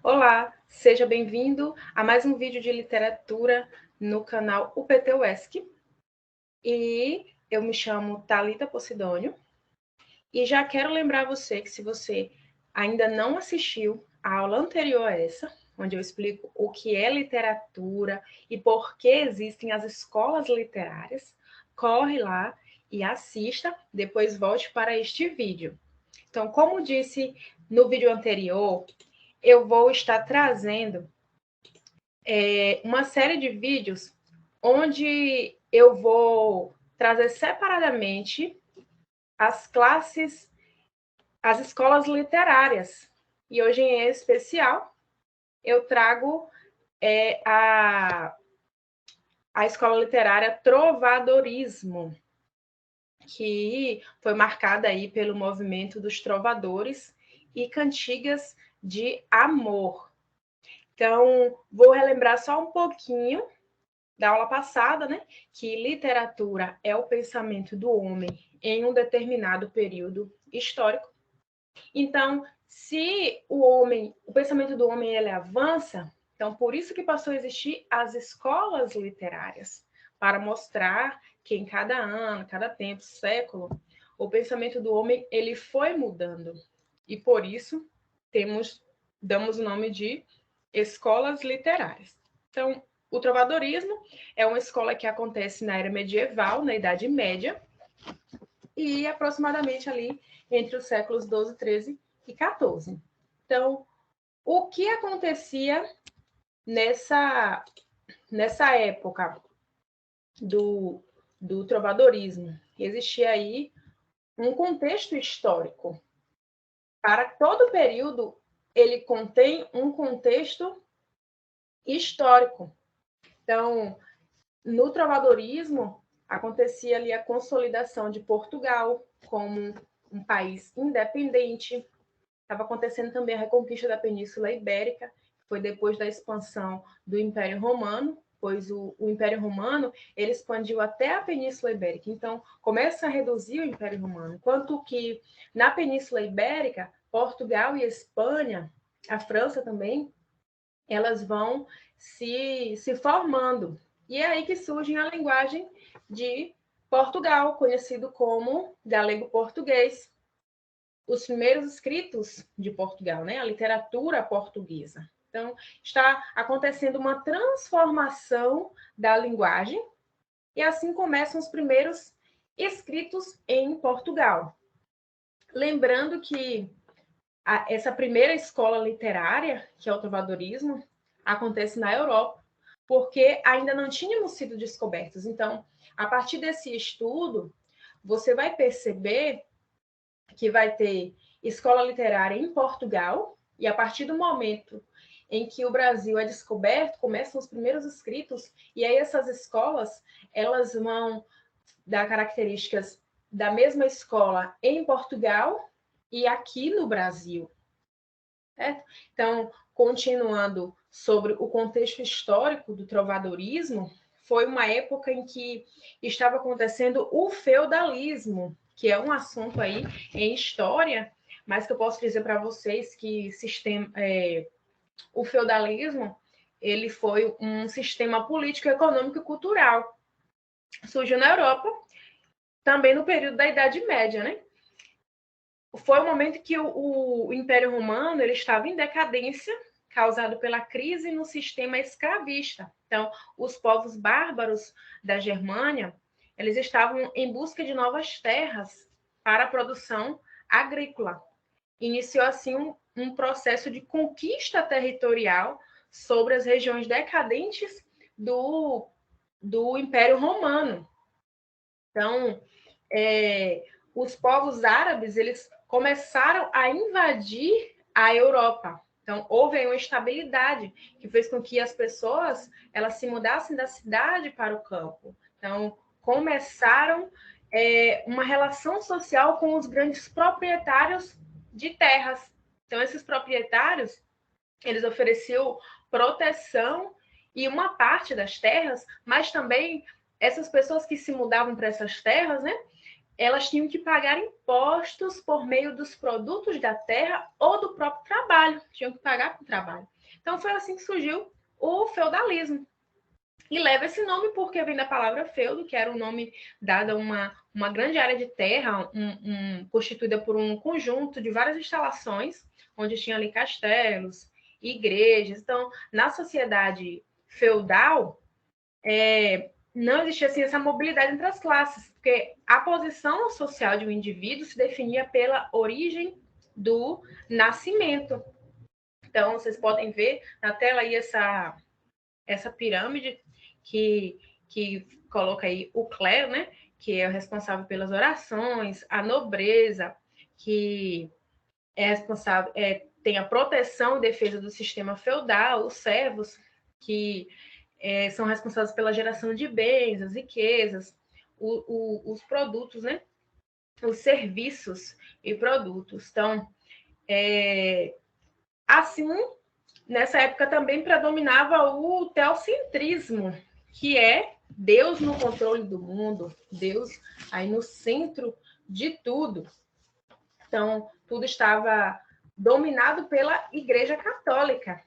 Olá, seja bem-vindo a mais um vídeo de literatura no canal UPT UESC. E eu me chamo Thalita Posidônio e já quero lembrar você que se você ainda não assistiu a aula anterior a essa, onde eu explico o que é literatura e por que existem as escolas literárias, corre lá e assista, depois volte para este vídeo. Então, como disse no vídeo anterior, eu vou estar trazendo uma série de vídeos onde eu vou trazer separadamente as classes, as escolas literárias. E hoje, em especial, eu trago a escola literária Trovadorismo, que foi marcada aí pelo movimento dos trovadores e cantigas de amor. Então, vou relembrar só um pouquinho da aula passada, né, que literatura é o pensamento do homem em um determinado período histórico. Então, se o pensamento do homem ele avança, então por isso que passou a existir as escolas literárias, para mostrar que em cada ano, cada tempo, século, o pensamento do homem ele foi mudando. E por isso damos o nome de escolas literárias. Então, o trovadorismo é uma escola que acontece na era medieval, na Idade Média, e aproximadamente ali entre os séculos 12, 13 e 14. Então, o que acontecia nessa época do trovadorismo? Existia aí um contexto histórico. Para todo período, ele contém um contexto histórico. Então, no trovadorismo, acontecia ali a consolidação de Portugal como um país independente. Estava acontecendo também a reconquista da Península Ibérica, que foi depois da expansão do Império Romano, pois o Império Romano ele expandiu até a Península Ibérica. Então, começa a reduzir o Império Romano. Enquanto que na Península Ibérica, Portugal e Espanha, a França também, elas vão se formando. E é aí que surge a linguagem de Portugal, conhecido como galego-português. Os primeiros escritos de Portugal, né? A literatura portuguesa. Então, está acontecendo uma transformação da linguagem e assim começam os primeiros escritos em Portugal. Lembrando que essa primeira escola literária, que é o trovadorismo, acontece na Europa, porque ainda não tínhamos sido descobertos. Então, a partir desse estudo, você vai perceber que vai ter escola literária em Portugal, e a partir do momento em que o Brasil é descoberto, começam os primeiros escritos, e aí essas escolas, elas vão dar características da mesma escola em Portugal e aqui no Brasil. Certo? Então, continuando sobre o contexto histórico do trovadorismo, foi uma época em que estava acontecendo o feudalismo, que é um assunto aí em história, mas que eu posso dizer para vocês que o feudalismo ele foi um sistema político, econômico e cultural. Surgiu na Europa, também no período da Idade Média, né? Foi o momento que o Império Romano ele estava em decadência, causado pela crise no sistema escravista. Então, os povos bárbaros da Germânia, eles estavam em busca de novas terras para a produção agrícola. Iniciou assim um processo de conquista territorial sobre as regiões decadentes do Império Romano. Então, os povos árabes eles começaram a invadir a Europa. Então, houve aí uma estabilidade que fez com que as pessoas elas se mudassem da cidade para o campo. Então, começaram uma relação social com os grandes proprietários de terras. Então, esses proprietários eles ofereciam proteção e uma parte das terras, mas também essas pessoas que se mudavam para essas terras, né? elas tinham que pagar impostos por meio dos produtos da terra ou do próprio trabalho, tinham que pagar com o trabalho. Então, foi assim que surgiu o feudalismo. E leva esse nome porque vem da palavra feudo, que era um nome dado a uma grande área de terra, constituída por um conjunto de várias instalações, onde tinha ali castelos, igrejas. Então, na sociedade feudal, não existia assim, essa mobilidade entre as classes, porque a posição social de um indivíduo se definia pela origem do nascimento. Então, vocês podem ver na tela aí essa pirâmide que coloca aí o clero, né? Que é o responsável pelas orações, a nobreza, que é responsável, tem a proteção e defesa do sistema feudal, os servos, que são responsáveis pela geração de bens, as riquezas, os produtos, né? Os serviços e produtos. Então, assim, nessa época também predominava o teocentrismo, que é Deus no controle do mundo, Deus aí no centro de tudo. Então, tudo estava dominado pela Igreja Católica.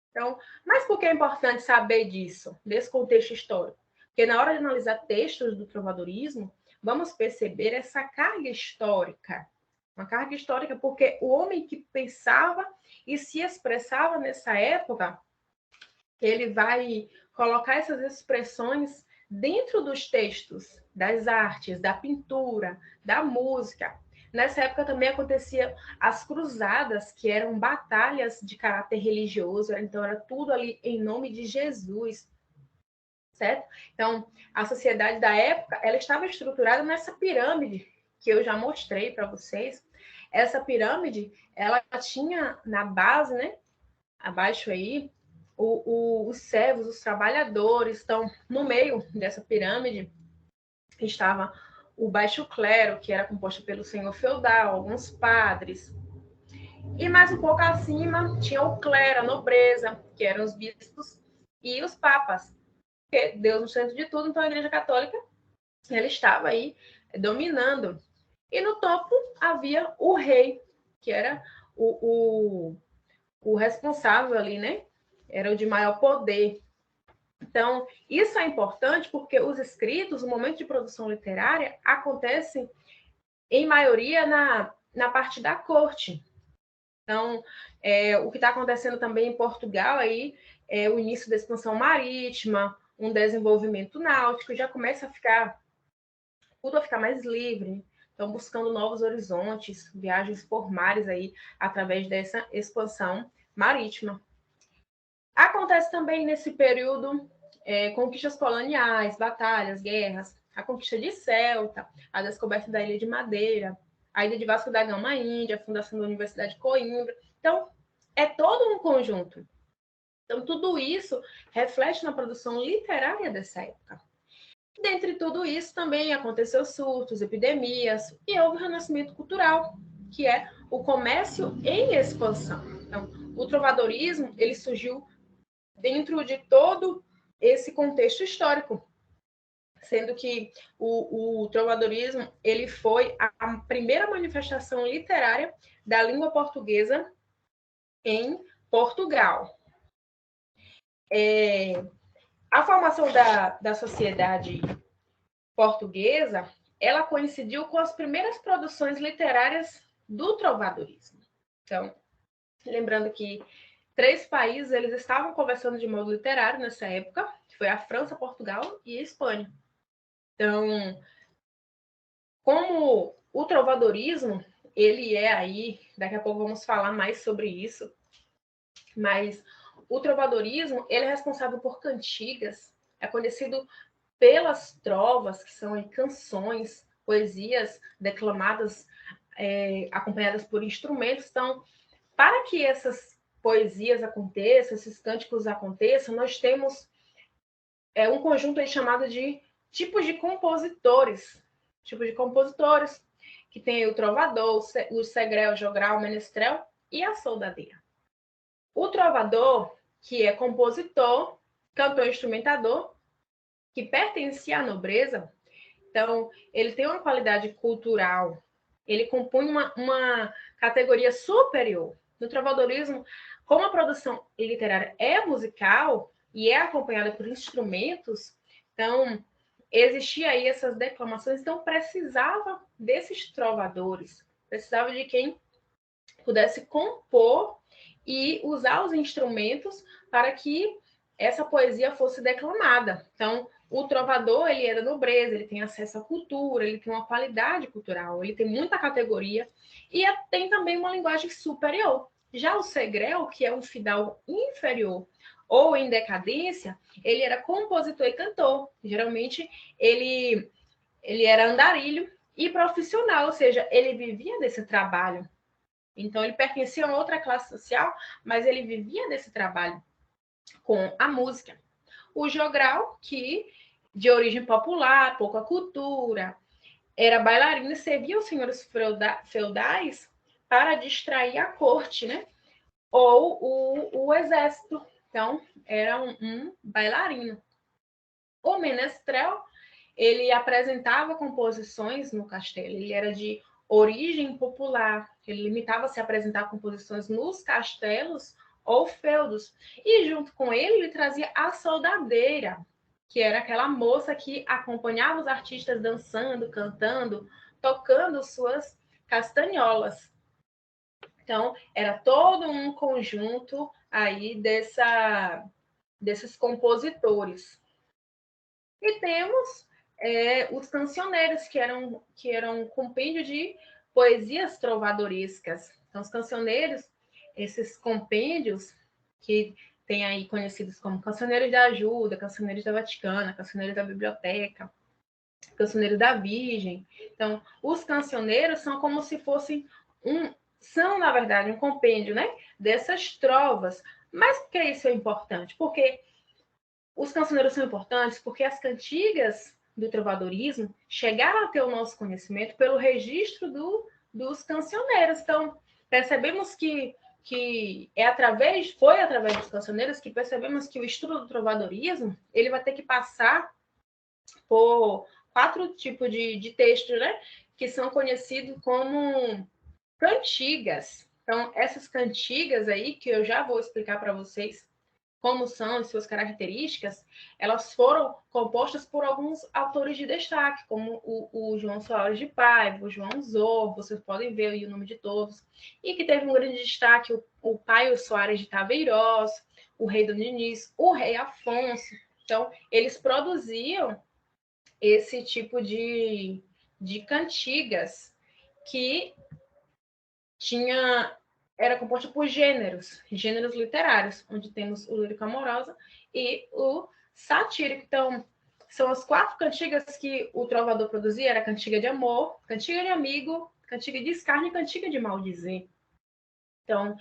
Então, mas por que é importante saber disso, desse contexto histórico? Porque na hora de analisar textos do trovadorismo, vamos perceber essa carga histórica. Uma carga histórica porque o homem que pensava e se expressava nessa época, ele vai colocar essas expressões dentro dos textos, das artes, da pintura, da música. Nessa época também aconteciam as cruzadas, que eram batalhas de caráter religioso, então era tudo ali em nome de Jesus, certo? Então, a sociedade da época, ela estava estruturada nessa pirâmide que eu já mostrei para vocês. Essa pirâmide, ela tinha na base, né, abaixo aí, os servos, os trabalhadores. Então, no meio dessa pirâmide estava o baixo clero, que era composto pelo senhor feudal, alguns padres. E mais um pouco acima tinha o clero, a nobreza, que eram os bispos e os papas. Porque Deus no centro de tudo, então a Igreja Católica ela estava aí dominando. E no topo havia o rei, que era o responsável ali, né? Era o de maior poder. Então, isso é importante porque os escritos, o momento de produção literária, acontece, em maioria, na parte da corte. Então, o que está acontecendo também em Portugal aí é o início da expansão marítima, um desenvolvimento náutico, já começa a ficar tudo a ficar mais livre. Então, buscando novos horizontes, viagens por mares aí através dessa expansão marítima. Acontece também nesse período conquistas coloniais, batalhas, guerras, a conquista de Celta, a descoberta da Ilha de Madeira, a ida de Vasco da Gama à Índia, a fundação da Universidade de Coimbra. Então, é todo um conjunto. Então, tudo isso reflete na produção literária dessa época. Dentre tudo isso, também aconteceu surtos, epidemias, e houve o renascimento cultural, que é o comércio em expansão. Então, o trovadorismo, ele surgiu dentro de todo esse contexto histórico, sendo que o trovadorismo ele foi a primeira manifestação literária da língua portuguesa em Portugal. A formação da sociedade portuguesa, ela coincidiu com as primeiras produções literárias do trovadorismo. Então, lembrando que 3 países eles estavam conversando de modo literário nessa época, que foi a França, Portugal e a Espanha. Então, como o trovadorismo, ele é aí, daqui a pouco vamos falar mais sobre isso, mas o trovadorismo, ele é responsável por cantigas, é conhecido pelas trovas, que são canções, poesias declamadas, acompanhadas por instrumentos. Então, para que essas poesias aconteçam, esses cânticos aconteçam, nós temos um conjunto aí chamado de tipos de compositores. Tipos de compositores, que tem o trovador, o segrel, o jogral, o menestrel e a soldadeira. O trovador, que é compositor, cantor instrumentador, que pertencia à nobreza, Então, ele tem uma qualidade cultural, ele compõe uma categoria superior. No trovadorismo, como a produção literária é musical e é acompanhada por instrumentos, então existia aí essas declamações, então precisava desses trovadores, precisava de quem pudesse compor e usar os instrumentos para que essa poesia fosse declamada. Então, o trovador, ele era nobreza, ele tem acesso à cultura, ele tem uma qualidade cultural, ele tem muita categoria e tem também uma linguagem superior. Já o segrel, que é um fidalgo inferior ou em decadência, ele era compositor e cantor. Geralmente, ele era andarilho e profissional, ou seja, ele vivia desse trabalho. Então, ele pertencia a outra classe social, mas ele vivia desse trabalho com a música. O jogral, que de origem popular, pouca cultura, era bailarino e servia os senhores feudais para distrair a corte, né? Ou o exército. Então, era um bailarino. O menestrel, ele apresentava composições no castelo, ele era de origem popular, ele limitava-se a apresentar composições nos castelos ou feudos. E junto com ele trazia a soldadeira, que era aquela moça que acompanhava os artistas dançando, cantando, tocando suas castanholas. Então, era todo um conjunto aí desses compositores. E temos os cancioneiros, que eram um compêndio de poesias trovadorescas. Então, os cancioneiros, esses compêndios que tem aí conhecidos como cancioneiros da ajuda, cancioneiros da Vaticana, cancioneiros da biblioteca, cancioneiros da Virgem. Então, os cancioneiros são como se fossem são, na verdade, um compêndio, né, dessas trovas. Mas por que isso é importante? Porque os cancioneiros são importantes porque as cantigas do trovadorismo chegaram a ter o nosso conhecimento pelo registro dos cancioneiros. Então, percebemos que foi através dos cancioneiros que percebemos que o estudo do trovadorismo ele vai ter que passar por 4 tipos de textos, né? Que são conhecidos como cantigas. Então, essas cantigas aí, que eu já vou explicar para vocês como são as suas características, elas foram compostas por alguns autores de destaque, como o João Soares de Paiva, o João Zorro, vocês podem ver aí o nome de todos, e que teve um grande destaque o Paio Soares de Taveirós, o Rei do Diniz, o Rei Afonso. Então, eles produziam esse tipo de cantigas que era composta por gêneros literários, onde temos o lírico amorosa e o satírico. Então, são as 4 cantigas que o trovador produzia, era cantiga de amor, cantiga de amigo, cantiga de escárnio e cantiga de maldizer. Então,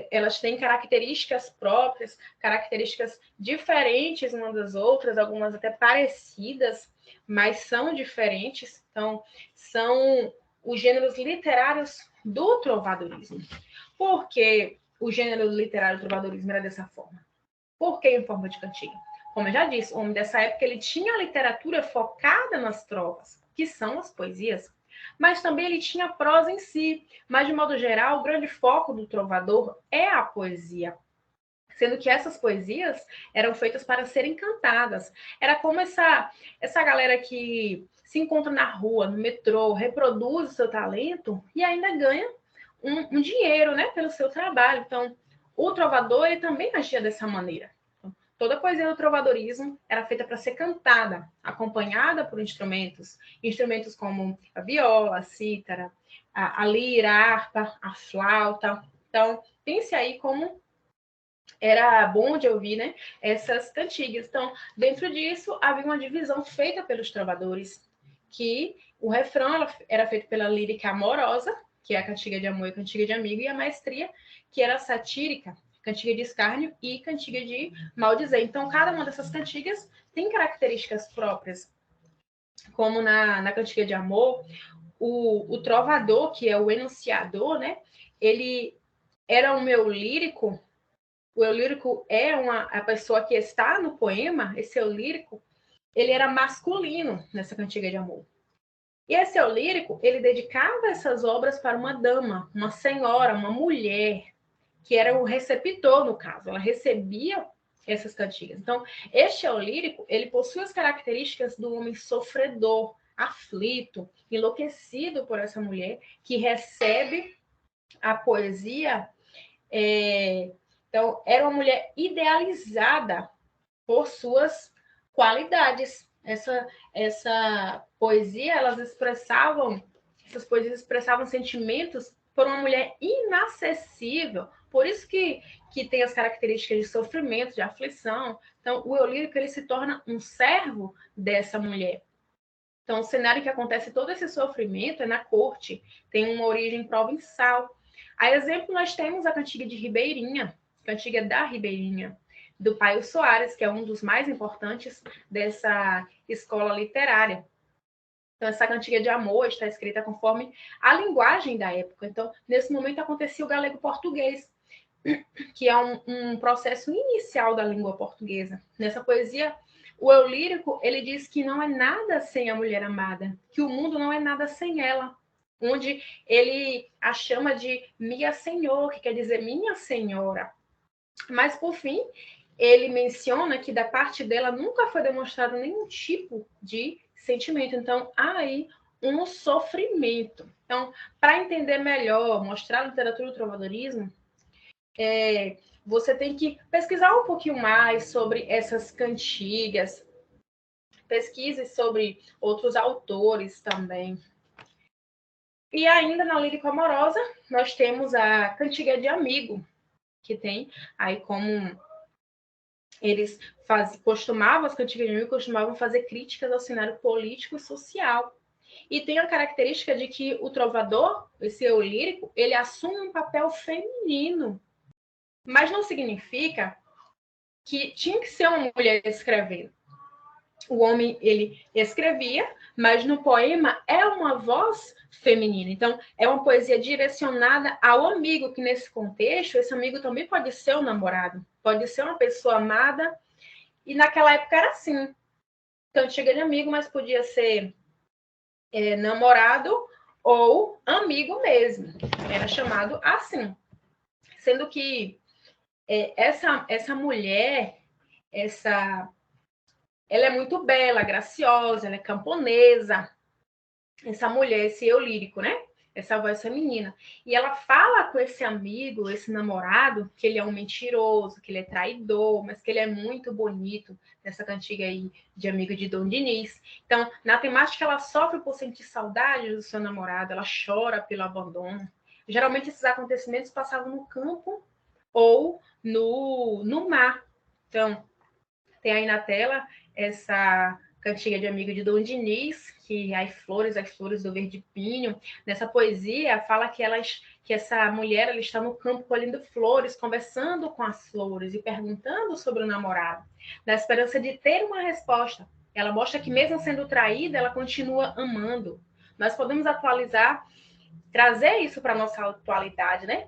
elas têm características próprias, características diferentes umas das outras, algumas até parecidas, mas são diferentes. Então, são os gêneros literários do trovadorismo. Por que o gênero literário do trovadorismo era dessa forma? Por que em forma de cantiga? Como eu já disse, o homem dessa época ele tinha a literatura focada nas trovas, que são as poesias, mas também ele tinha a prosa em si. Mas, de modo geral, o grande foco do trovador é a poesia, sendo que essas poesias eram feitas para serem cantadas. Era como essa galera que se encontra na rua, no metrô, reproduz o seu talento e ainda ganha um dinheiro, né, pelo seu trabalho. Então, o trovador ele também agia dessa maneira. Então, toda a poesia do trovadorismo era feita para ser cantada, acompanhada por instrumentos como a viola, a cítara, a lira, a harpa, a flauta. Então, pense aí como era bom de ouvir, né, essas cantigas. Então, dentro disso, havia uma divisão feita pelos trovadores, que o refrão era feito pela lírica amorosa, que é a cantiga de amor e a cantiga de amigo, e a maestria, que era a satírica, cantiga de escárnio e cantiga de maldizer. Então, cada uma dessas cantigas tem características próprias, como na cantiga de amor, o trovador, que é o enunciador, né, ele era um eu lírico. O eu lírico é a pessoa que está no poema, esse eu lírico, ele era masculino nessa cantiga de amor. E esse eu lírico, ele dedicava essas obras para uma dama, uma senhora, uma mulher, que era o receptor, no caso. Ela recebia essas cantigas. Então, este eu lírico, ele possui as características do homem sofredor, aflito, enlouquecido por essa mulher, que recebe a poesia. Então, era uma mulher idealizada por suas qualidades. Essa poesia, essas poesias expressavam sentimentos por uma mulher inacessível. Por isso que tem as características de sofrimento, de aflição. Então, o eu lírico, ele se torna um servo dessa mulher. Então, o cenário que acontece todo esse sofrimento é na corte, tem uma origem provençal. A exemplo, nós temos a cantiga de Ribeirinha, cantiga da Ribeirinha, do Paio Soares, que é um dos mais importantes dessa escola literária. Então, essa cantiga de amor está escrita conforme a linguagem da época. Então, nesse momento acontecia o galego-português, que é um processo inicial da língua portuguesa. Nessa poesia, o eu lírico, ele diz que não é nada sem a mulher amada, que o mundo não é nada sem ela, onde ele a chama de minha senhor, que quer dizer minha senhora. Mas, por fim, ele menciona que da parte dela nunca foi demonstrado nenhum tipo de sentimento. Então, há aí um sofrimento. Então, para entender melhor, mostrar a literatura do trovadorismo, você tem que pesquisar um pouquinho mais sobre essas cantigas, pesquise sobre outros autores também. E ainda na lírica amorosa, nós temos a cantiga de amigo, que tem aí como eles costumavam, as cantigas de amigo costumavam fazer críticas ao cenário político e social. E tem a característica de que o trovador, esse eu lírico, ele assume um papel feminino. Mas não significa que tinha que ser uma mulher escrevendo. O homem, ele escrevia, mas no poema é uma voz feminina. Então, é uma poesia direcionada ao amigo, que nesse contexto, esse amigo também pode ser o namorado, pode ser uma pessoa amada, e naquela época era assim. Então, chega de amigo, mas podia ser namorado ou amigo mesmo. Era chamado assim. Sendo que essa mulher, ela é muito bela, graciosa, ela é camponesa. Essa mulher, esse eu lírico, né? Essa voz feminina. E ela fala com esse amigo, esse namorado, que ele é um mentiroso, que ele é traidor, mas que ele é muito bonito, nessa cantiga aí de Amigo de Dom Diniz. Então, na temática, ela sofre por sentir saudade do seu namorado, ela chora pelo abandono. Geralmente, esses acontecimentos passavam no campo ou no mar. Então, tem aí na tela essa cantiga de Amigo de Dom Diniz, que as flores do verde pinho. Nessa poesia, fala que essa mulher ela está no campo colhendo flores, conversando com as flores e perguntando sobre o namorado, na esperança de ter uma resposta. Ela mostra que, mesmo sendo traída, ela continua amando. Nós podemos atualizar, trazer isso para a nossa atualidade, né?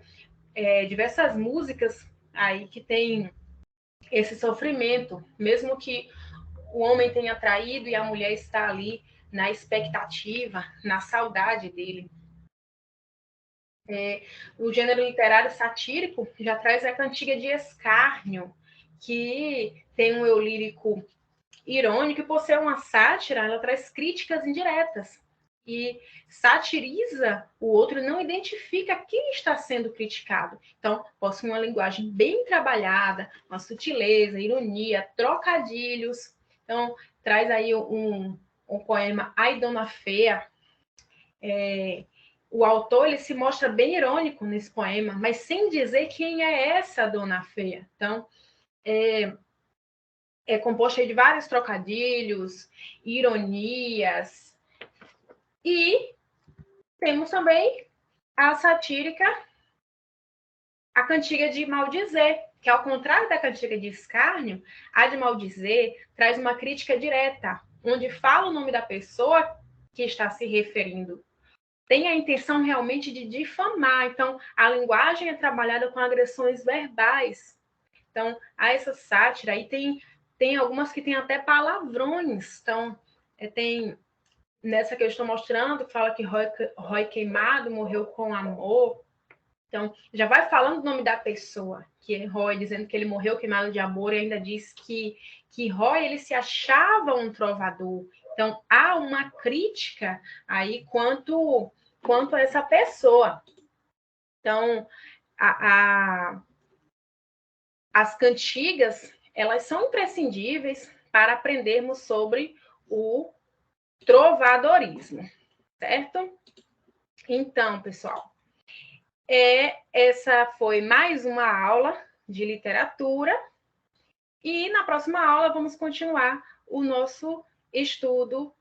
Diversas músicas aí que tem esse sofrimento, mesmo que o homem tenha traído e a mulher está ali na expectativa, na saudade dele. O gênero literário satírico já traz a cantiga de escárnio, que tem um eu lírico irônico, e por ser uma sátira, ela traz críticas indiretas e satiriza o outro e não identifica quem está sendo criticado. Então, possui uma linguagem bem trabalhada, uma sutileza, ironia, trocadilhos. Então, traz aí um poema Ai, Dona Feia. O autor ele se mostra bem irônico nesse poema, mas sem dizer quem é essa Dona Feia. Então, é composto de vários trocadilhos, ironias, e temos também a satírica, a cantiga de maldizer, que ao contrário da cantiga de escárnio, a de maldizer traz uma crítica direta, onde fala o nome da pessoa que está se referindo. Tem a intenção realmente de difamar. Então, a linguagem é trabalhada com agressões verbais. Então, há essa sátira e tem tem algumas que tem até palavrões. Então, tem nessa que eu estou mostrando, fala que Roy Queimado morreu com amor. Então, já vai falando o nome da pessoa, que é Roy, dizendo que ele morreu queimado de amor, e ainda diz que Roy ele se achava um trovador. Então, há uma crítica aí quanto a essa pessoa. Então, as cantigas, elas são imprescindíveis para aprendermos sobre o trovadorismo, certo? Então, pessoal, essa foi mais uma aula de literatura e na próxima aula vamos continuar o nosso estudo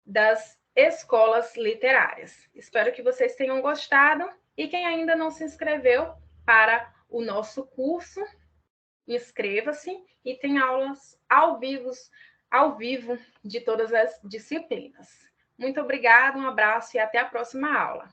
das escolas literárias. Espero que vocês tenham gostado e quem ainda não se inscreveu para o nosso curso, inscreva-se e tem aulas ao vivo de todas as disciplinas. Muito obrigada, um abraço e até a próxima aula.